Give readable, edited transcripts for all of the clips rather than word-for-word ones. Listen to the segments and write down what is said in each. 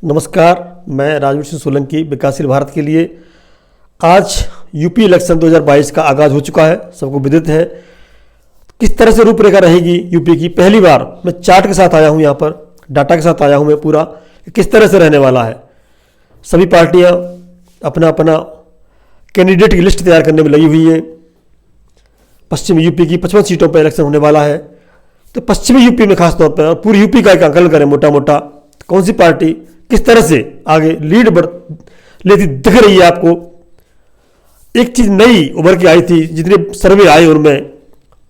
नमस्कार, मैं राजवीर सिंह सोलंकी विकासशील भारत के लिए। आज यूपी इलेक्शन 2022 का आगाज़ हो चुका है, सबको विदित है। किस तरह से रूपरेखा रहेगी यूपी की, पहली बार मैं चार्ट के साथ आया हूँ, यहाँ पर डाटा के साथ आया हूँ मैं पूरा, किस तरह से रहने वाला है। सभी पार्टियाँ अपना अपना कैंडिडेट की लिस्ट तैयार करने में लगी हुई हैं। पश्चिमी यूपी की 55 सीटों पर इलेक्शन होने वाला है, तो पश्चिमी यूपी में खासतौर पर और पूरी यूपी का एक आकलन करें मोटा मोटा, कौन सी पार्टी किस तरह से आगे लीड लेती दिख रही है आपको। एक चीज नई उभर के आई थी, जितने सर्वे आए उनमें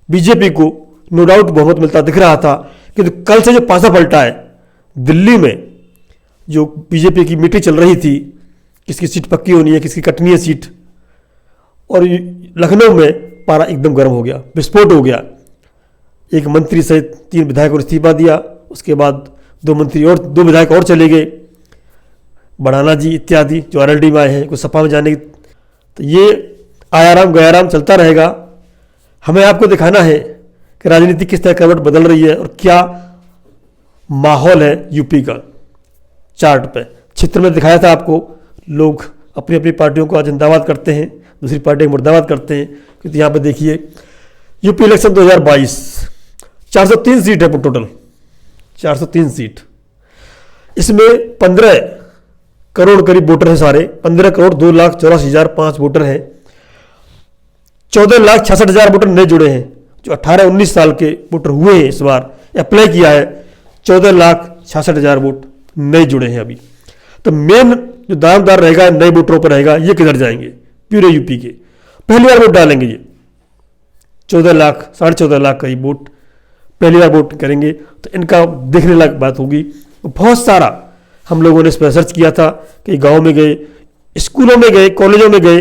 बीजेपी को नो डाउट बहुमत मिलता दिख रहा था, किंतु कल से जो पासा पलटा है, दिल्ली में जो बीजेपी की मीटिंग चल रही थी, किसकी सीट पक्की होनी है, किसकी कटनी है सीट, और लखनऊ में पारा एकदम गर्म हो गया, विस्फोट हो गया। एक मंत्री सहित 3 विधायकों ने इस्तीफा दिया, उसके बाद 2 विधायक और चले गए, बढ़ाना जी इत्यादि जो आरएलडी में आए हैं, कुछ सपा में जाने की। तो ये आयाराम गयाराम चलता रहेगा। हमें आपको दिखाना है कि राजनीति किस तरह करवट बदल रही है और क्या माहौल है यूपी का। चार्ट पे चित्र में दिखाया था आपको, लोग अपनी अपनी पार्टियों को जिंदाबाद करते हैं, दूसरी पार्टी को मुर्दाबाद करते हैं। क्योंकि यहाँ पे देखिए यूपी इलेक्शन 2022 403 सीट है टोटल, 403 सीट। इसमें 15 करोड़ करीब वोटर हैं, सारे 15 करोड़ 2,84,005 वोटर हैं। 14,66,000 वोटर नए जुड़े हैं, जो 18-19 साल के वोटर हुए हैं, इस बार अप्लाई किया है। 14,66,000 वोट नए जुड़े हैं अभी। तो मेन जो दामदार रहेगा नए वोटरों पर रहेगा, ये किधर जाएंगे, पूरे यूपी के पहली बार वोट डालेंगे। ये 14 लाख 14.5 लाख करीब वोट पहली बार वोट करेंगे, तो इनका देखने लायक बात होगी। बहुत सारा हम लोगों ने इस पर सर्च किया था कि गांव में गए, स्कूलों में गए, कॉलेजों में गए,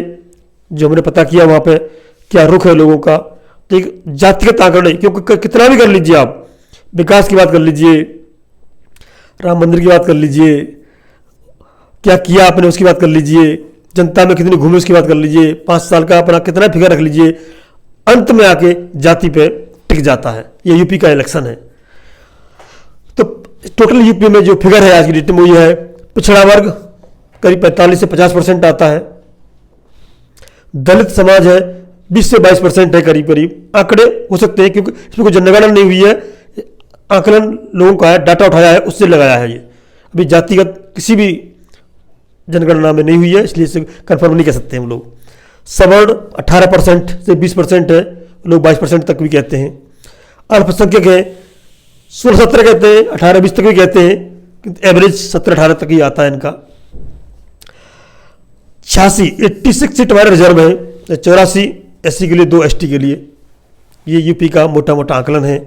जो हमने पता किया वहाँ पे क्या रुख है लोगों का। तो एक जातिगत आंकड़े, क्योंकि कितना भी कर लीजिए आप, विकास की बात कर लीजिए, राम मंदिर की बात कर लीजिए, क्या किया आपने उसकी बात कर लीजिए, जनता में कितनी घूमी उसकी बात कर लीजिए, 5 साल का अपना कितना फिगर रख लीजिए, अंत में आके जाति पे टिक जाता है। ये यूपी का इलेक्शन है। तो टोटल यूपी में जो फिगर है आज की डेट में, वो ये है, पिछड़ा वर्ग करीब 45 से 50% आता है, दलित समाज है 20 से 22% है करीब करीब। आंकड़े हो सकते हैं क्योंकि इसमें कोई जनगणना नहीं हुई है, आकलन लोगों का है, डाटा उठाया है, उससे लगाया है। ये अभी जातिगत किसी भी जनगणना में नहीं हुई है, इसलिए इसे कन्फर्म नहीं कर सकते हम लोग। सवर्ण 18% से 20% है, लोग 22% तक भी कहते हैं। अल्पसंख्यक है 16-17 कहते हैं, 18-20 तक भी कहते हैं, एवरेज 17-18 तक ही आता है इनका। 86 सीट हमारे रिजर्व है, 84 एससी के लिए, 2 एसटी के लिए। ये यूपी का मोटा मोटा आकलन है।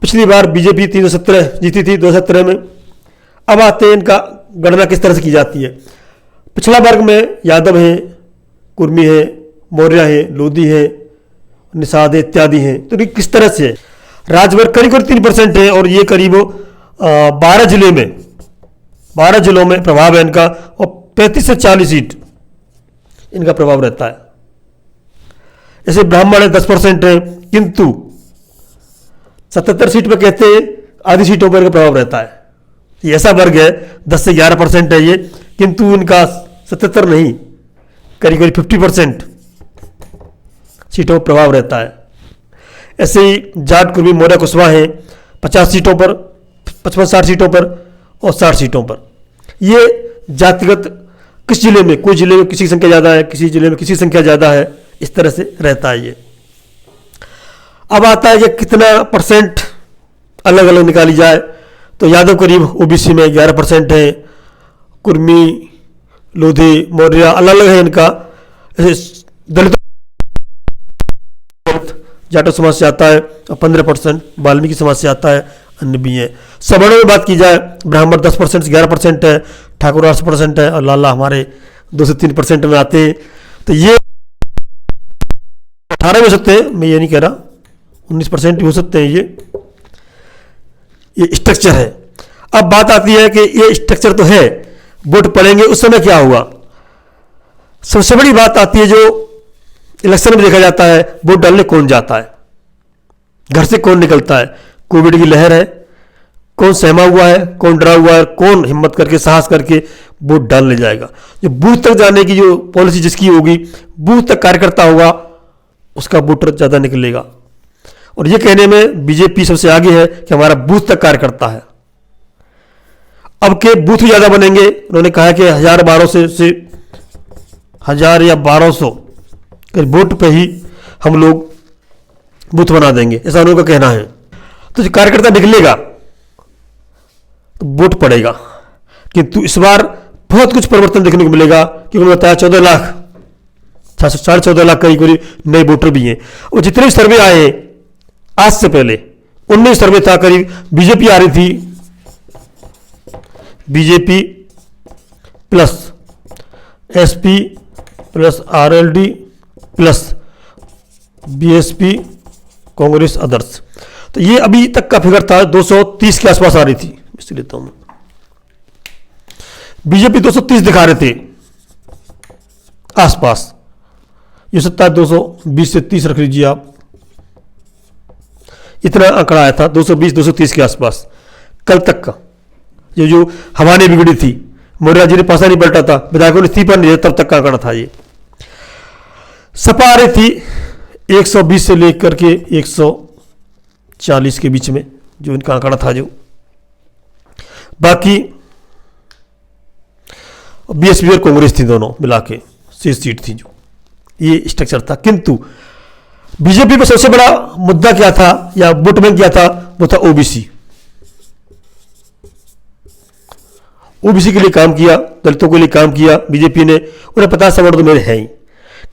पिछली बार बीजेपी 317 जीती थी 2017 में। अब आते हैं इनका गणना किस तरह से की जाती है। पिछला वर्ग में यादव हैं, कुर्मी है, मौर्य है, लोधी है, निषाद है इत्यादि हैं। तो किस तरह से राजवर्ग करीब 3% है, और ये करीब 12 जिलों में प्रभाव है इनका, और 35 से 40 सीट इनका प्रभाव रहता है। जैसे ब्राह्मण है 10% है, किंतु 77 सीट पर कहते हैं आधी सीटों पर इनका प्रभाव रहता है। ये ऐसा वर्ग है 10 से 11% है ये, किंतु इनका 77 नहीं, करीब 50% सीटों पर प्रभाव रहता है। ऐसे ही जाट कुर्मी मौर्य कुशवाहा हैं 50 सीटों पर, 55-60 सीटों पर और 60 सीटों पर। ये जातिगत किस जिले में, कोई जिले में किसी की संख्या ज़्यादा है, किसी जिले में किसी की संख्या ज़्यादा है, इस तरह से रहता है ये। अब आता है कि कितना परसेंट अलग अलग निकाली जाए, तो यादव करीब ओबीसी में 11% है, कुर्मी, लोधी, मौर्य अलग अलग है इनका। ऐसे दलित जाटो समाज से आता है, और 15% वाल्मीकि समाज से आता है, अन्य भी है। सवर्णों में बात की जाए, ब्राह्मण 10% से 11% है, ठाकुर 8% है, और लाला हमारे 2 से 3% में आते हैं। तो ये 18 हो सकते हैं, मैं ये नहीं कह रहा, 19% भी हो सकते हैं। ये स्ट्रक्चर है। अब बात आती है कि ये स्ट्रक्चर तो है, वोट पड़ेंगे उस समय क्या हुआ। सबसे बड़ी बात आती है जो इलेक्शन में देखा जाता है, वोट डालने कौन जाता है, घर से कौन निकलता है। कोविड की लहर है, कौन सहमा हुआ है, कौन डरा हुआ है, कौन हिम्मत करके साहस करके वोट डालने जाएगा। जो बूथ तक जाने की जो पॉलिसी जिसकी होगी, बूथ तक कार्यकर्ता होगा, उसका वोटर ज़्यादा निकलेगा। और ये कहने में बीजेपी सबसे आगे है कि हमारा बूथ तक कार्यकर्ता है। अब के बूथ ज़्यादा बनेंगे, उन्होंने कहा कि 1000-1200 से 1000 या 1200 वोट पे ही हम लोग बूथ बना देंगे, ऐसा उनका कहना है। तो जो कार्यकर्ता निकलेगा तो वोट पड़ेगा। किंतु इस बार बहुत कुछ परिवर्तन देखने को मिलेगा, क्योंकि उन्होंने बताया 14 लाख 14.5 लाख करीब नए वोटर भी हैं। और जितने भी सर्वे आए हैं आज से पहले, उनमें सर्वे था करीब बीजेपी आ रही थी, BJP plus SP plus RLD plus BSP Congress others. तो ये अभी तक का फिगर था 230 के आसपास आ रही थी, इसलिए लेता हूं। बीजेपी 230 दिखा रहे थे आसपास, ये सकता है 220 से 30 रख लीजिए आप, इतना आंकड़ा आया था 220-230 के आसपास कल तक का। जो हवा ने बिगड़ी थी, मौर्य जी ने पासा नहीं पलटा था, विधायकों ने इस्तीफा नहीं दिया, तब तक का आंकड़ा था ये। सपा आ रही थी 120 से लेकर के 140 के बीच में, जो इनका आंकड़ा था। जो बाकी बीएसपी और कांग्रेस थी, दोनों मिला के 6 सीट थी, जो ये स्ट्रक्चर था। किंतु बीजेपी पर सबसे बड़ा मुद्दा क्या था या वोट बैंक क्या था, वो था ओबीसी। ओबीसी के लिए काम किया, दलितों के लिए काम किया बीजेपी ने। उन्हें 50 वोट तो मेरे हैं ही,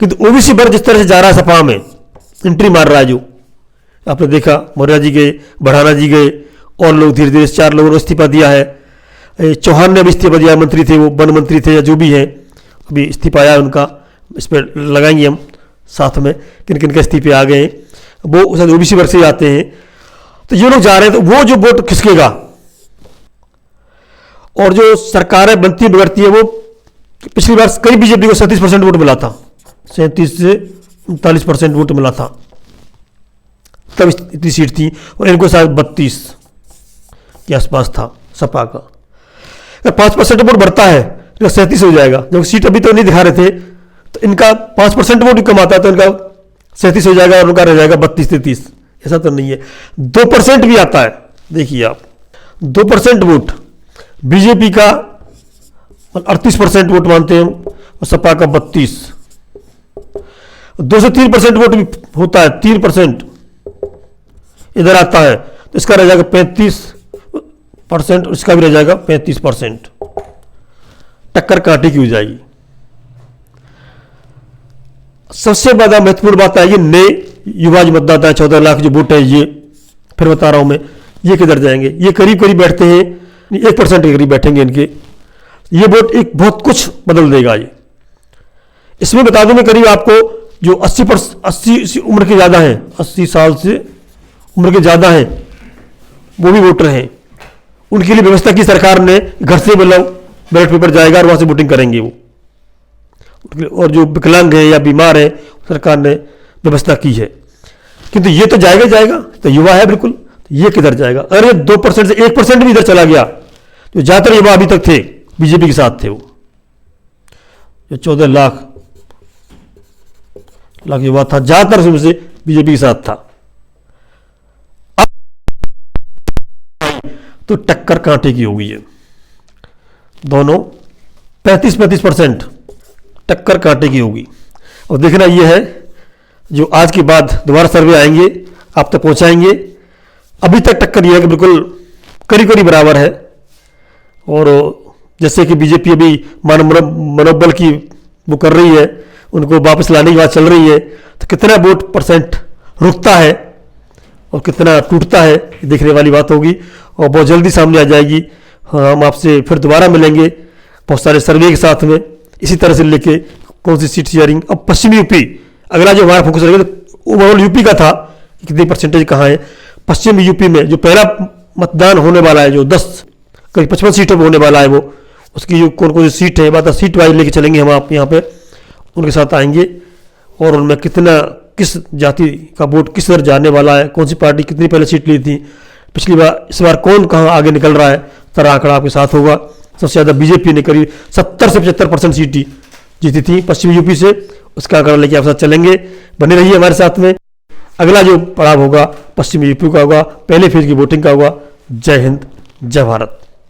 किंतु ओबीसी वर्ग जिस तरह से जा रहा है, सपा में एंट्री मार रहा है, जो आपने देखा मौर्य जी गए, बढ़ाना जी गए, और लोग धीरे धीरे 4 लोगों ने इस्तीफा दिया है। चौहान ने भी इस्तीफा दिया, मंत्री थे वो, वन मंत्री थे या जो भी है, अभी इस्तीफा आया उनका। इस पर लगाएंगे हम साथ में किन किन के इस्तीफे आ गए, वो ओबीसी वर्ग से आते हैं। तो ये लोग जा रहे हैं, तो वो जो वोट खिसकेगा, और जो सरकारें बनती बिगड़ती है, वो पिछली बार करीब बीजेपी को 37% वोट मिला था, 37 से 39% वोट मिला था, तब इतनी सीट थी। और इनको शायद 32 के आसपास था सपा का। 5% वोट बढ़ता है तो 37 हो जाएगा, जब सीट अभी तो नहीं दिखा रहे थे, तो इनका 5% वोट कम आता है, तो इनका 37 हो जाएगा, और उनका रह जाएगा 32-33। ऐसा तो नहीं है, 2% भी आता है। देखिए आप, 2% वोट बीजेपी का 38% वोट मानते हैं, और सपा का 32। 2 से 3% वोट भी होता है, 3% इधर आता है, तो इसका रह जाएगा 35%, और इसका भी रह जाएगा 35%। टक्कर कांटे की हो जाएगी। सबसे ज्यादा महत्वपूर्ण बात है, ये नए युवा जो मतदाता है, 14 लाख जो वोट है, ये फिर बता रहा हूं मैं, ये किधर जाएंगे? ये करीब करीब बैठते हैं, 1% के करीब बैठेंगे इनके। ये वोट एक बहुत कुछ बदल देगा ये। इसमें बता दूं मैं, करीब आपको जो 80 उम्र के ज़्यादा हैं, 80 साल से उम्र के ज़्यादा हैं, वो भी वोटर हैं। उनके लिए व्यवस्था की सरकार ने, घर से बैलेट पेपर जाएगा और वहाँ से वोटिंग करेंगे वो। और जो विकलांग है या बीमार है, सरकार ने व्यवस्था की है। किंतु ये तो जाएगा जाएगा, तो युवा है बिल्कुल, ये किधर जाएगा? अरे 2% से 1% भी इधर चला गया, जो ज़्यादातर युवा अभी तक थे बीजेपी के साथ थे, वो जो 14 लाख युवा था, ज़्यादातर से बीजेपी के साथ था। तो टक्कर कांटे की होगी ये, दोनों 35% टक्कर कांटे की होगी। और देखना ये है, जो आज के बाद दोबारा सर्वे आएंगे, आप तक पहुंचाएंगे। अभी तक टक्कर ये है कि बिल्कुल करीब करीब बराबर है। और जैसे कि बीजेपी अभी मनोबल की वो कर रही है, उनको वापस लाने की बात चल रही है, तो कितना वोट परसेंट रुकता है और कितना टूटता है, देखने वाली बात होगी। और बहुत जल्दी सामने आ जाएगी। हम आपसे फिर दोबारा मिलेंगे बहुत सारे सर्वे के साथ में, इसी तरह से लेके कौन सी सीट शेयरिंग। अब पश्चिमी यूपी अगला जो हमारा फोकस रहेगा, तो ओवरऑल यूपी का था, कितनी परसेंटेज कहाँ है। पश्चिमी यूपी में जो पहला मतदान होने वाला है, जो 10 करीब 55 सीटों पर होने वाला है, वो उसकी जो कौन कौन सी सीट है, बात सीट वाइज लेके चलेंगे हम आप यहाँ पे, उनके साथ आएंगे। और उनमें कितना, किस जाति का वोट किस तरह जाने वाला है, कौन सी पार्टी कितनी पहले सीट ली थी, पिछली बार, इस बार कौन कहाँ आगे निकल रहा है, सारा आंकड़ा आपके साथ होगा। सबसे ज़्यादा बीजेपी ने करीब 70 से 75% सीटें जीती थी पश्चिमी यूपी से। उसका आंकड़ा लेके आप साथ चलेंगे, बने रहिए हमारे साथ में। अगला जो पड़ाव होगा पश्चिमी यूपी का होगा, पहले फेज की वोटिंग का होगा। जय हिंद, जय भारत।